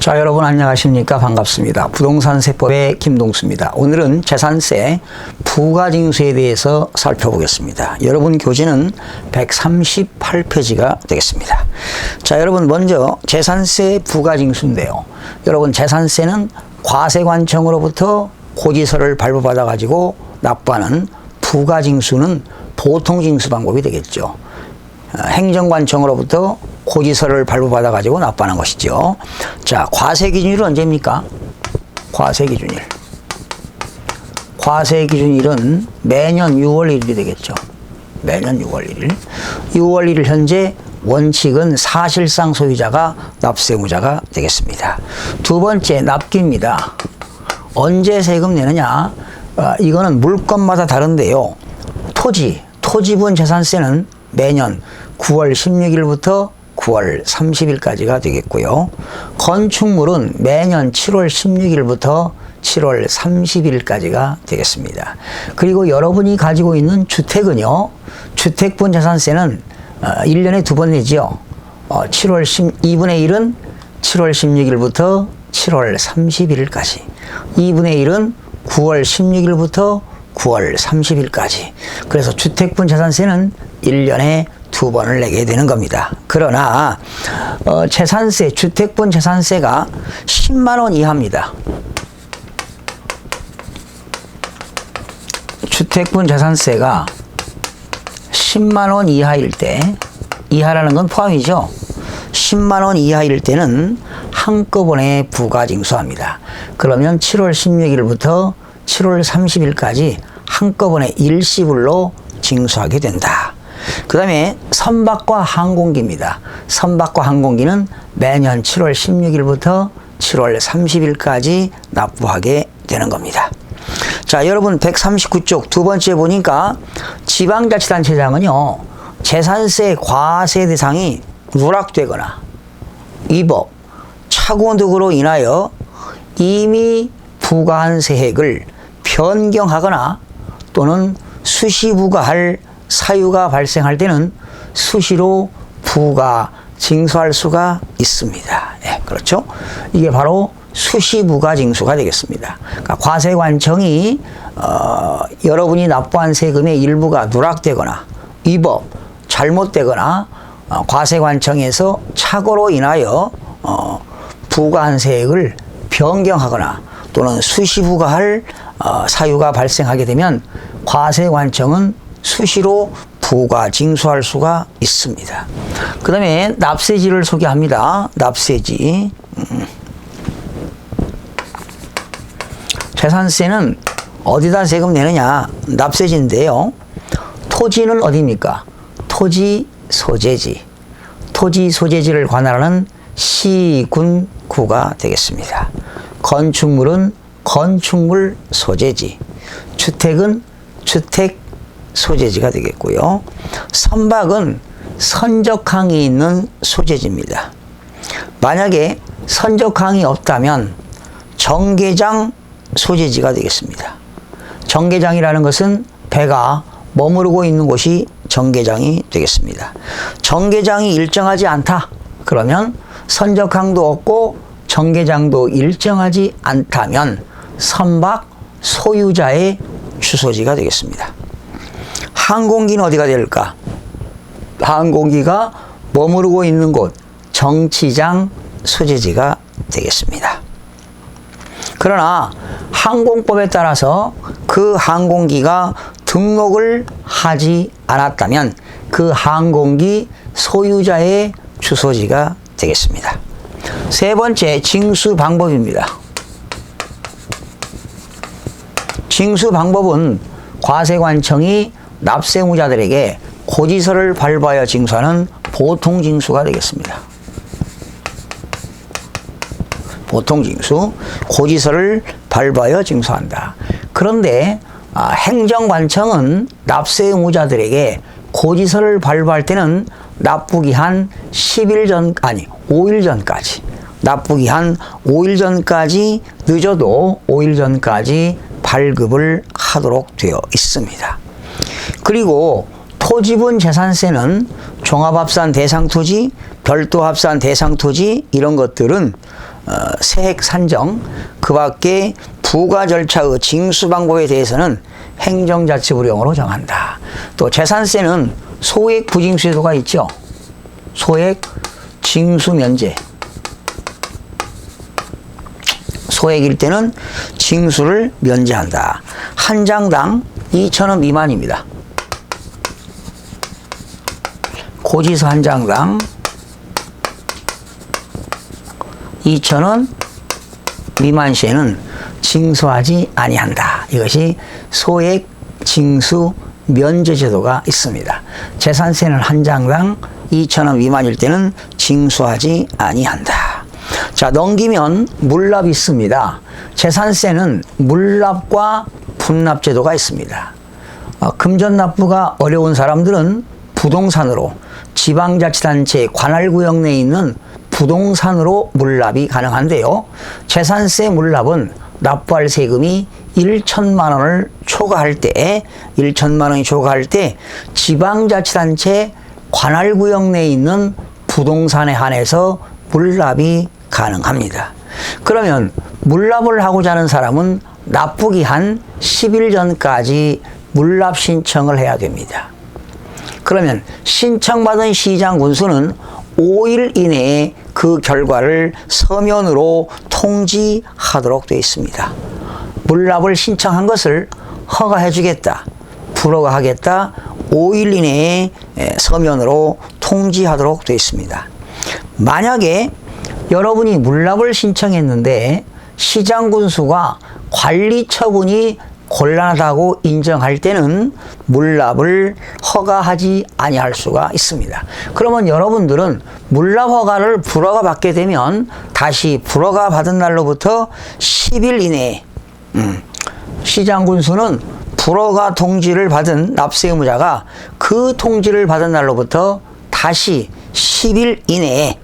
자, 여러분 안녕하십니까? 반갑습니다. 부동산 세법의 김동수입니다. 오늘은 재산세 부가징수에 대해서 살펴보겠습니다. 여러분 교재는 138페이지가 되겠습니다. 자, 여러분 먼저 재산세 부가징수인데요. 여러분 재산세는 과세관청으로부터 고지서를 발부받아 가지고 납부하는 부가징수는 보통징수 방법이 되겠죠. 행정관청으로부터 고지서를 발부받아 가지고 납부하는 것이죠. 자, 과세기준일은 언제입니까? 과세기준일. 과세기준일은 매년 6월 1일이 되겠죠. 매년 6월 1일. 6월 1일 현재 원칙은 사실상 소유자가 납세의무자가 되겠습니다. 두 번째, 납기입니다. 언제 세금 내느냐? 이거는 물건마다 다른데요. 토지분 재산세는 매년 9월 16일부터 9월 30일까지가 되겠고요. 건축물은 매년 7월 16일부터 7월 30일까지가 되겠습니다. 그리고 여러분이 가지고 있는 주택은요, 주택분 재산세는 1년에 2번 내지요. 2분의 1은 7월 16일부터 7월 30일까지, 2분의 1은 9월 16일부터 9월 30일까지. 그래서 주택분 재산세는 1년에 2번을 내게 되는 겁니다. 그러나 재산세, 주택분 재산세가 10만 원 이하입니다. 주택분 재산세가 10만 원 이하일 때, 이하라는 건 포함이죠. 10만 원 이하일 때는 한꺼번에 부가징수합니다. 그러면 7월 16일부터 7월 30일까지 한꺼번에 일시불로 징수하게 된다. 그 다음에 선박과 항공기입니다. 선박과 항공기는 매년 7월 16일부터 7월 30일까지 납부하게 되는 겁니다. 자, 여러분 139쪽 두 번째 보니까 지방자치단체장은요, 재산세 과세 대상이 누락되거나 위법, 착오 등으로 인하여 이미 부과한 세액을 변경하거나 또는 수시 부과할 사유가 발생할 때는 수시로 부가 징수할 수가 있습니다. 네, 그렇죠? 이게 바로 수시 부가 징수가 되겠습니다. 그러니까 과세관청이 여러분이 납부한 세금의 일부가 누락되거나 위법, 잘못되거나 과세관청에서 착오로 인하여 부과한 세액을 변경하거나 또는 수시 부과할 사유가 발생하게 되면 과세관청은 수시로 부과 징수할 수가 있습니다. 그 다음에 납세지를 소개합니다. 납세지. 재산세는 어디다 세금 내느냐? 납세지인데요. 토지는 어디입니까? 토지 소재지. 토지 소재지를 관할하는 시, 군, 구가 되겠습니다. 건축물은 건축물 소재지. 주택은 주택 소재지가 되겠고요. 선박은 선적항이 있는 소재지입니다. 만약에 선적항이 없다면 정계장 소재지가 되겠습니다. 정계장이라는 것은 배가 머무르고 있는 곳이 정계장이 되겠습니다. 정계장이 일정하지 않다. 그러면 선적항도 없고 정계장도 일정하지 않다면 선박 소유자의 주소지가 되겠습니다. 항공기는 어디가 될까? 항공기가 머무르고 있는 곳, 정치장 소재지가 되겠습니다. 그러나 항공법에 따라서 그 항공기가 등록을 하지 않았다면 그 항공기 소유자의 주소지가 되겠습니다. 세 번째, 징수 방법입니다. 징수 방법은 과세관청이 납세의무자들에게 고지서를 발부하여 징수하는 보통징수가 되겠습니다. 보통징수, 고지서를 발부하여 징수한다. 그런데 행정관청은 납세의무자들에게 고지서를 발부할 때는 납부기한 5일 전까지, 납부기한 5일 전까지, 늦어도 5일 전까지 발급을 하도록 되어 있습니다. 그리고 토지분 재산세는 종합합산 대상토지, 별도합산 대상토지 이런 것들은 세액 산정, 그 밖에 부과 절차의 징수 방법에 대해서는 행정자치부령으로 정한다. 또 재산세는 소액 부징수제도가 있죠. 소액 징수 면제. 소액일 때는 징수를 면제한다. 한 장당 2,000원 미만입니다. 고지서 한 장당 2,000원 미만 시에는 징수하지 아니한다. 이것이 소액 징수 면제 제도가 있습니다. 재산세는 한 장당 2,000원 미만일 때는 징수하지 아니한다. 자, 넘기면 물납이 있습니다. 재산세는 물납과 분납 제도가 있습니다. 금전납부가 어려운 사람들은 부동산으로, 지방자치단체 관할구역 내에 있는 부동산으로 물납이 가능한데요. 재산세 물납은 납부할 세금이 1천만 원을 초과할 때, 1천만 원이 초과할 때 지방자치단체 관할구역 내에 있는 부동산에 한해서 물납이 가능합니다. 그러면 물납을 하고자 하는 사람은 납부기 한 10일 전까지 물납 신청을 해야 됩니다. 그러면 신청받은 시장 군수는 5일 이내에 그 결과를 서면으로 통지하도록 되어 있습니다. 물납을 신청한 것을 허가해 주겠다, 불허가하겠다, 5일 이내에 서면으로 통지하도록 되어 있습니다. 만약에 여러분이 물납을 신청했는데 시장 군수가 관리 처분이 곤란하다고 인정할 때는 물납을 허가하지 아니할 수가 있습니다. 그러면 여러분들은 물납 허가를 불허가 받게 되면 다시 불허가 받은 날로부터 10일 이내에 시장 군수는 불허가 통지를 받은 납세 의무자가 그 통지를 받은 날로부터 다시 10일 이내에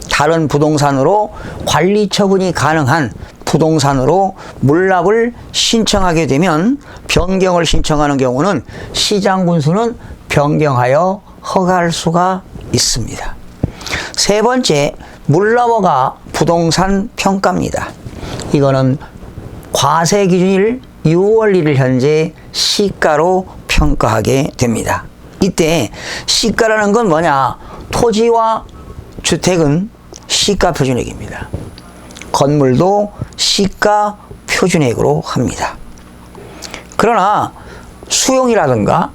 다른 부동산으로 관리 처분이 가능한 부동산으로 물납을 신청하게 되면 변경을 신청하는 경우는 시장 군수는 변경하여 허가할 수가 있습니다. 세 번째, 물납허가 부동산 평가입니다. 이거는 과세 기준일 6월 1일 현재 시가로 평가하게 됩니다. 이때 시가라는 건 뭐냐? 토지와 주택은 시가 표준액입니다. 건물도 시가 표준액으로 합니다. 그러나 수용이라든가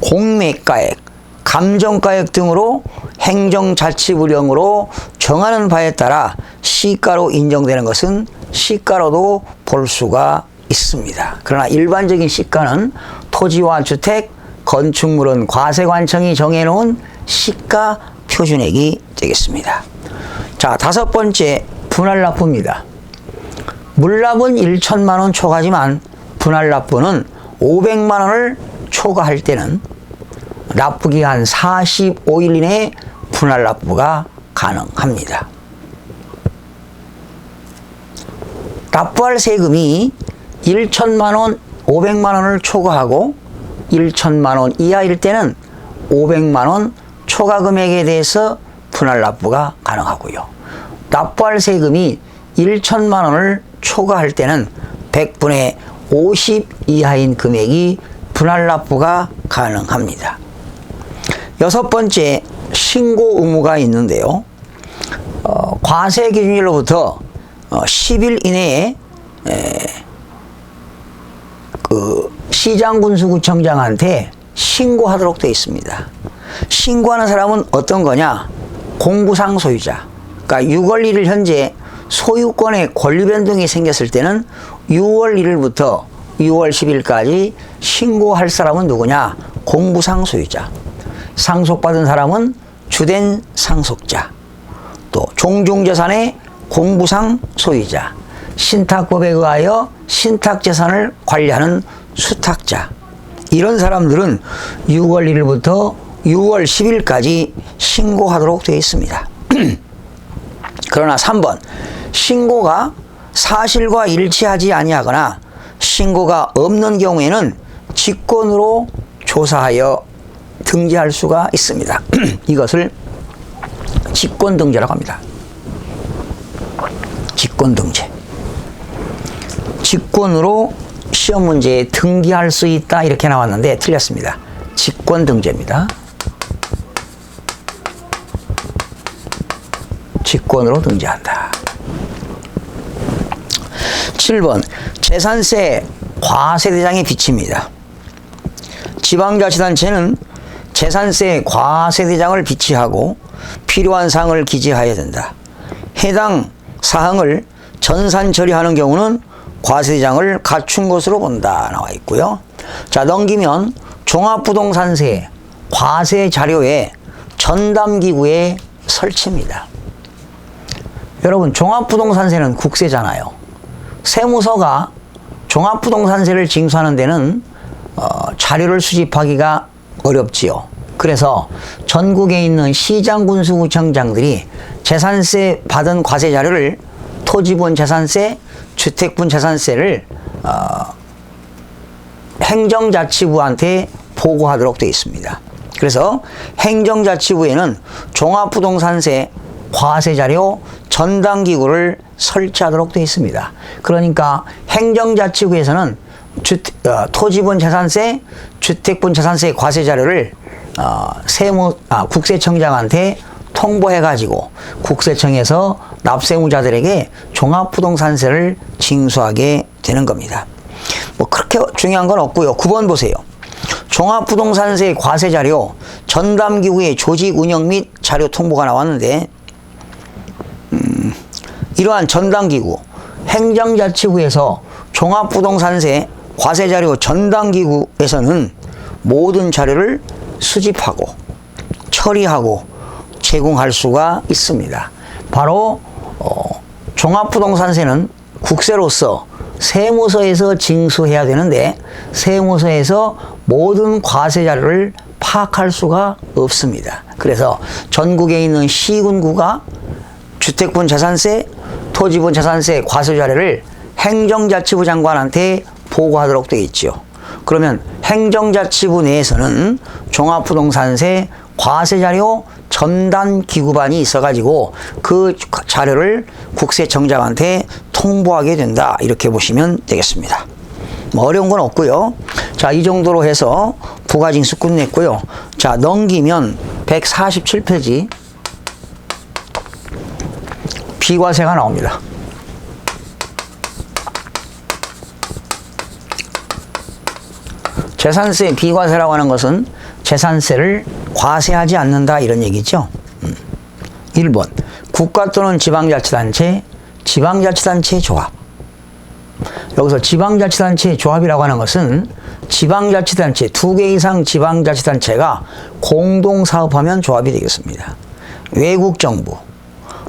공매가액, 감정가액 등으로 행정자치부령으로 정하는 바에 따라 시가로 인정되는 것은 시가로도 볼 수가 있습니다. 그러나 일반적인 시가는 토지와 주택, 건축물은 과세관청이 정해놓은 시가 표준액이 되겠습니다. 자, 다섯 번째, 분할납부입니다. 물납은 1천만 원 초과지만 분할납부는 500만 원을 초과할 때는 납부기한 45일 이내에 분할납부가 가능합니다. 납부할 세금이 1천만 원, 500만 원을 초과하고 1천만 원 이하일 때는 500만 원 초과 금액에 대해서 분할납부가 가능하고요. 납부할 세금이 1천만 원을 초과할 때는 100분의 50 이하인 금액이 분할납부가 가능합니다. 여섯 번째, 신고 의무가 있는데요. 과세 기준일로부터 10일 이내에 시장군수구청장한테 신고하도록 되어 있습니다. 신고하는 사람은 어떤 거냐? 공구상 소유자. 그러니까 6월 1일 현재 소유권의 권리 변동이 생겼을 때는 6월 1일부터 6월 10일까지 신고할 사람은 누구냐? 공구상 소유자. 상속받은 사람은 주된 상속자. 또 종중재산의 공부상 소유자. 신탁법에 의하여 신탁재산을 관리하는 수탁자. 이런 사람들은 6월 1일부터 6월 10일까지 신고하도록 되어 있습니다. 그러나 3번, 신고가 사실과 일치하지 아니하거나 신고가 없는 경우에는 직권으로 조사하여 등재할 수가 있습니다. 이것을 직권등재라고 합니다. 직권등재. 직권으로 시험 문제에 등기할 수 있다 이렇게 나왔는데 틀렸습니다. 직권등재입니다. 직권으로 등재한다. 7번 재산세 과세대장의 비치입니다. 지방자치단체는 재산세 과세대장을 비치하고 필요한 사항을 기재하여야 된다. 해당 사항을 전산 처리하는 경우는 과세대장을 갖춘 것으로 본다 나와 있고요. 자, 넘기면 종합부동산세 과세 자료의 전담기구의 설치입니다. 여러분, 종합부동산세는 국세잖아요. 세무서가 종합부동산세를 징수하는 데는 자료를 수집하기가 어렵지요. 그래서 전국에 있는 시장군수구청장들이 재산세 받은 과세 자료를 토지분 재산세, 주택분 재산세를 행정자치부한테 보고하도록 되어 있습니다. 그래서 행정자치부에는 종합부동산세 과세자료 전담기구를 설치하도록 되어 있습니다. 그러니까 행정자치부에서는 토지분 재산세, 주택분 재산세 과세자료를 국세청장한테 통보해가지고 국세청에서 납세무자들에게 종합부동산세를 징수하게 되는 겁니다. 뭐 그렇게 중요한 건 없고요. 9번 보세요. 종합부동산세 과세자료 전담기구의 조직 운영 및 자료 통보가 나왔는데 이러한 전담기구 행정자치부에서 종합부동산세 과세자료 전담기구에서는 모든 자료를 수집하고 처리하고 제공할 수가 있습니다. 바로 종합부동산세는 국세로서 세무서에서 징수해야 되는데 세무서에서 모든 과세 자료를 파악할 수가 없습니다. 그래서 전국에 있는 시군구가 주택분 재산세, 토지분 재산세 과세 자료를 행정자치부 장관한테 보고하도록 되어 있죠. 그러면 행정자치부 내에서는 종합부동산세 과세자료 전담기구반이 있어가지고 그 자료를 국세청장한테 통보하게 된다. 이렇게 보시면 되겠습니다. 뭐 어려운 건 없고요. 자, 이 정도로 해서 부가징수 끝냈고요. 자, 넘기면 147페이지 비과세가 나옵니다. 재산세 비과세라고 하는 것은 재산세를 과세하지 않는다 이런 얘기죠. 1번 국가 또는 지방자치단체, 지방자치단체 조합. 여기서 지방자치단체 조합이라고 하는 것은 지방자치단체 2개 이상 지방자치단체가 공동사업하면 조합이 되겠습니다. 외국정부,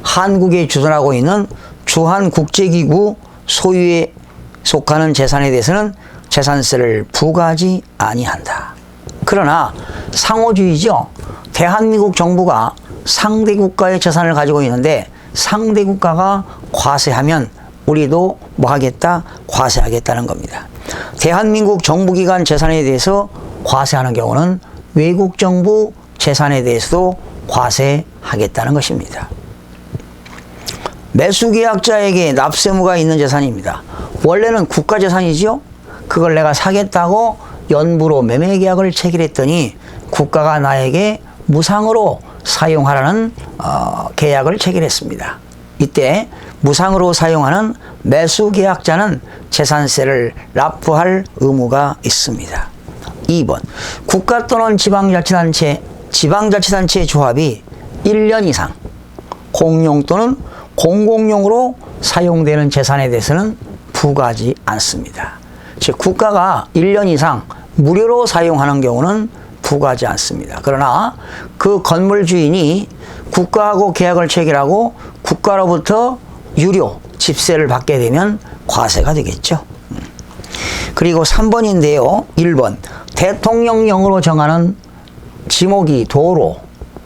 한국에 주둔하고 있는 주한국제기구 소유에 속하는 재산에 대해서는 재산세를 부과하지 아니한다. 그러나 상호주의죠. 대한민국 정부가 상대 국가의 재산을 가지고 있는데 상대 국가가 과세하면 우리도 뭐 하겠다? 과세하겠다는 겁니다. 대한민국 정부기관 재산에 대해서 과세하는 경우는 외국 정부 재산에 대해서도 과세하겠다는 것입니다. 매수계약자에게 납세무가 있는 재산입니다. 원래는 국가재산이지요. 그걸 내가 사겠다고 연부로 매매계약을 체결했더니 국가가 나에게 무상으로 사용하라는 계약을 체결했습니다. 이때 무상으로 사용하는 매수계약자는 재산세를 납부할 의무가 있습니다. 2번 국가 또는 지방자치단체, 지방자치단체 조합이 1년 이상 공용 또는 공공용으로 사용되는 재산에 대해서는 부과하지 않습니다. 즉 국가가 1년 이상 무료로 사용하는 경우는 부과하지 않습니다. 그러나 그 건물 주인이 국가하고 계약을 체결하고 국가로부터 유료 집세를 받게 되면 과세가 되겠죠. 그리고 3번인데요. 1번 대통령령으로 정하는 지목이 도로,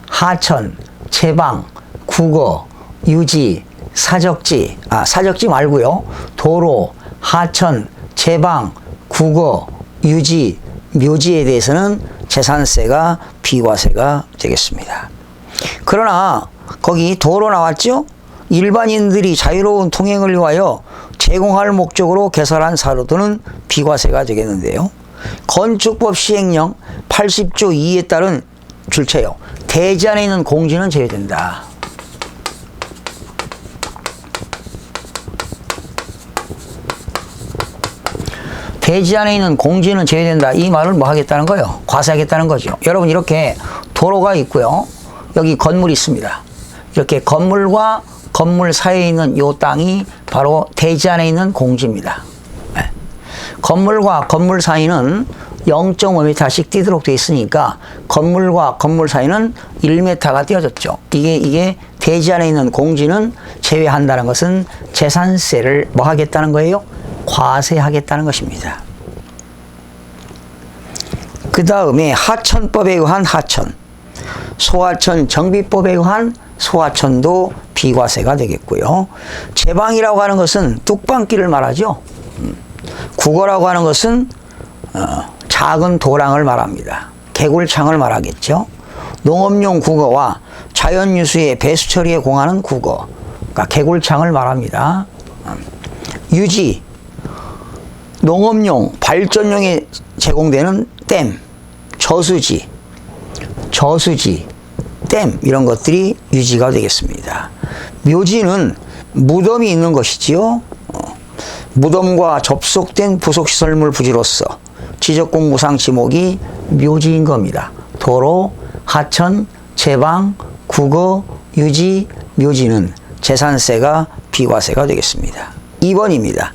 하천, 제방, 국어, 유지, 사적지, 사적지 말고요. 도로, 하천, 제방, 국어, 유지, 묘지에 대해서는 재산세가 비과세가 되겠습니다. 그러나 거기 도로 나왔죠? 일반인들이 자유로운 통행을 위하여 제공할 목적으로 개설한 사료도는 비과세가 되겠는데요. 건축법 시행령 80조 2에 따른 줄체요. 대지 안에 있는 공지는 제외된다. 대지 안에 있는 공지는 제외된다. 이 말을 뭐 하겠다는 거예요? 과세하겠다는 거죠. 여러분 이렇게 도로가 있고요. 여기 건물이 있습니다. 이렇게 건물과 건물 사이에 있는 이 땅이 바로 대지 안에 있는 공지입니다. 네. 건물과 건물 사이는 0.5m씩 띄도록 되어 있으니까 건물과 건물 사이는 1m가 띄어졌죠. 이게 대지 안에 있는 공지는 제외한다는 것은 재산세를 뭐 하겠다는 거예요? 과세하겠다는 것입니다. 그 다음에 하천법에 의한 하천, 소하천 정비법에 의한 소하천도 비과세가 되겠고요. 제방이라고 하는 것은 뚝방길을 말하죠. 국어라고 하는 것은 작은 도랑을 말합니다. 개굴창을 말하겠죠. 농업용 국어와 자연유수의 배수 처리에 공하는 국어, 그러니까 개굴창을 말합니다. 유지, 농업용, 발전용에 제공되는 댐, 저수지, 댐 이런 것들이 유지가 되겠습니다. 묘지는 무덤이 있는 것이지요. 무덤과 접속된 부속시설물 부지로서 지적공무상 지목이 묘지인 겁니다. 도로, 하천, 제방, 국어, 유지, 묘지는 재산세가 비과세가 되겠습니다. 2번입니다.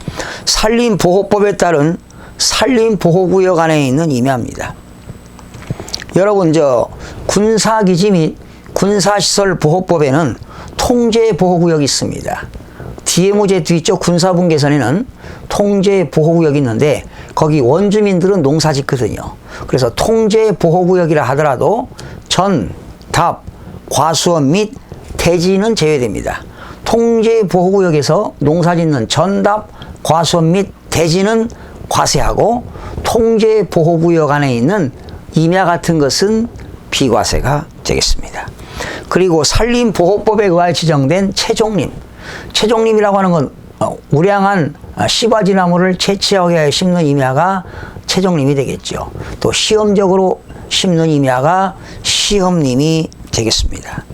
산림보호법에 따른 산림보호구역 안에 있는 임야입니다. 여러분 군사기지 및 군사시설보호법에는 통제보호구역이 있습니다. 뒤에 문제 뒤쪽 군사분계선에는 통제보호구역이 있는데 거기 원주민들은 농사 짓거든요. 그래서 통제보호구역이라 하더라도 전, 답, 과수원 및 대지는 제외됩니다. 통제보호구역에서 농사 짓는 전, 답, 과수원 및 대지는 과세하고 통제보호구역 안에 있는 임야 같은 것은 비과세가 되겠습니다. 그리고 산림보호법에 의하여 지정된 채종림이라고 하는 건 우량한 씨바지나무를 채취하기 위하여 심는 임야가 채종림이 되겠죠. 또 시험적으로 심는 임야가 시험림이 되겠습니다.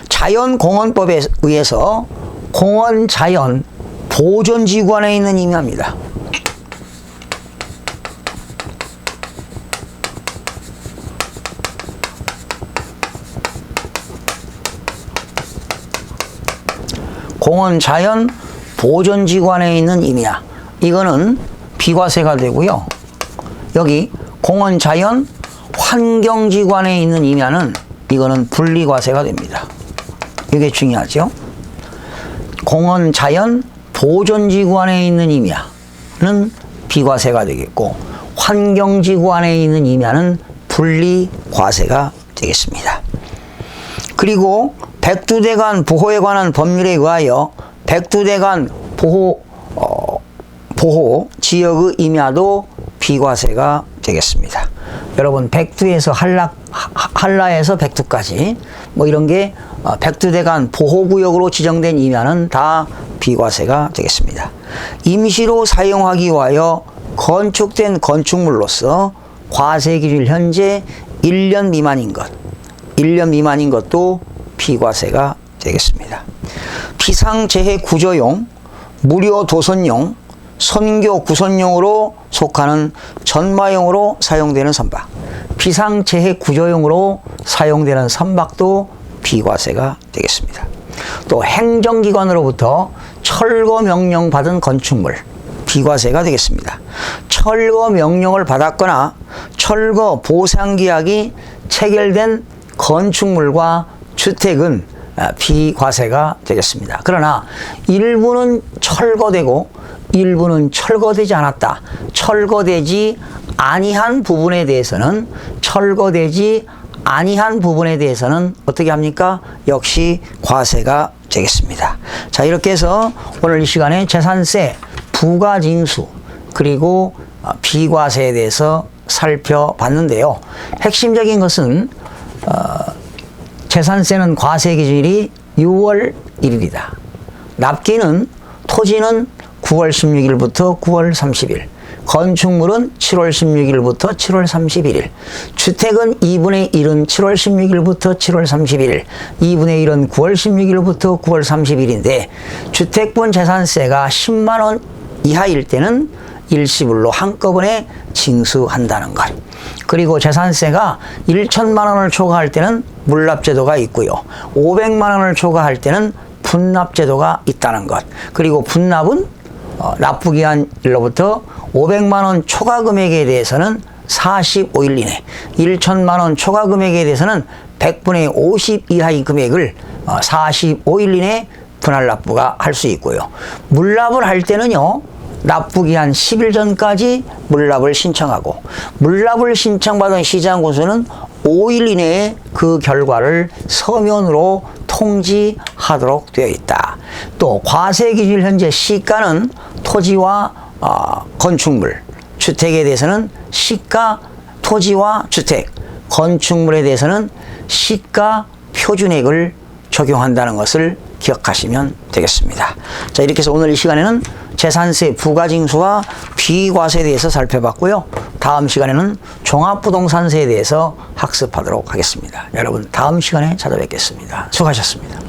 자연공원법에 의해서 공원자연 보존지구 안에 있는 임야입니다. 공원자연 보존지구 안에 있는 임야, 이거는 비과세가 되고요. 여기 공원자연 환경지구 안에 있는 임야는 이거는 분리과세가 됩니다. 이게 중요하죠. 공원자연 보존지구 안에 있는 임야는 비과세가 되겠고 환경지구 안에 있는 임야는 분리과세가 되겠습니다. 그리고 백두대간 보호에 관한 법률에 의하여 백두대간 보호 지역의 임야도 비과세가 되겠습니다. 여러분 백두에서 한라에서 백두까지 뭐 이런 게 백두대간 보호구역으로 지정된 임야는 다 비과세가 되겠습니다. 임시로 사용하기 위하여 건축된 건축물로서 과세 기준일 현재 1년 미만인 것도 비과세가 되겠습니다. 비상재해 구조용, 무료 도선용, 선교 구선용으로 속하는 전마용으로 사용되는 선박, 비상재해 구조용으로 사용되는 선박도 비과세가 되겠습니다. 또 행정기관으로부터 철거 명령 받은 건축물, 비과세가 되겠습니다. 철거 명령을 받았거나 철거 보상계약이 체결된 건축물과 주택은 비과세가 되겠습니다. 그러나 일부는 철거되고 일부는 철거되지 않았다. 철거되지 아니한 부분에 대해서는 어떻게 합니까? 역시 과세가 되겠습니다. 자, 이렇게 해서 오늘 이 시간에 재산세, 부가징수, 그리고 비과세에 대해서 살펴봤는데요. 핵심적인 것은 재산세는 과세 기준일이 6월 1일이다. 납기는 토지는 9월 16일부터 9월 30일, 건축물은 7월 16일부터 7월 31일, 주택은 2분의 1은 7월 16일부터 7월 31일, 2분의 1은 9월 16일부터 9월 30일인데 주택분 재산세가 10만 원 이하일 때는 일시불로 한꺼번에 징수한다는 것. 그리고 재산세가 1천만 원을 초과할 때는 물납제도가 있고요. 500만 원을 초과할 때는 분납제도가 있다는 것. 그리고 분납은 납부기한일로부터 500만 원 초과 금액에 대해서는 45일 이내, 1천만 원 초과 금액에 대해서는 100분의 50 이하의 금액을 45일 이내 분할 납부가 할 수 있고요. 물납을 할 때는요, 납부기한 10일 전까지 물납을 신청하고, 물납을 신청받은 시장고수는 5일 이내에 그 결과를 서면으로 통지하도록 되어 있다. 또 과세기준 현재 시가는 토지와 건축물, 주택에 대해서는 시가 토지와 주택, 건축물에 대해서는 시가 표준액을 적용한다는 것을 기억하시면 되겠습니다. 자, 이렇게 해서 오늘 이 시간에는 재산세 부가징수와 비과세에 대해서 살펴봤고요. 다음 시간에는 종합부동산세에 대해서 학습하도록 하겠습니다. 여러분, 다음 시간에 찾아뵙겠습니다. 수고하셨습니다.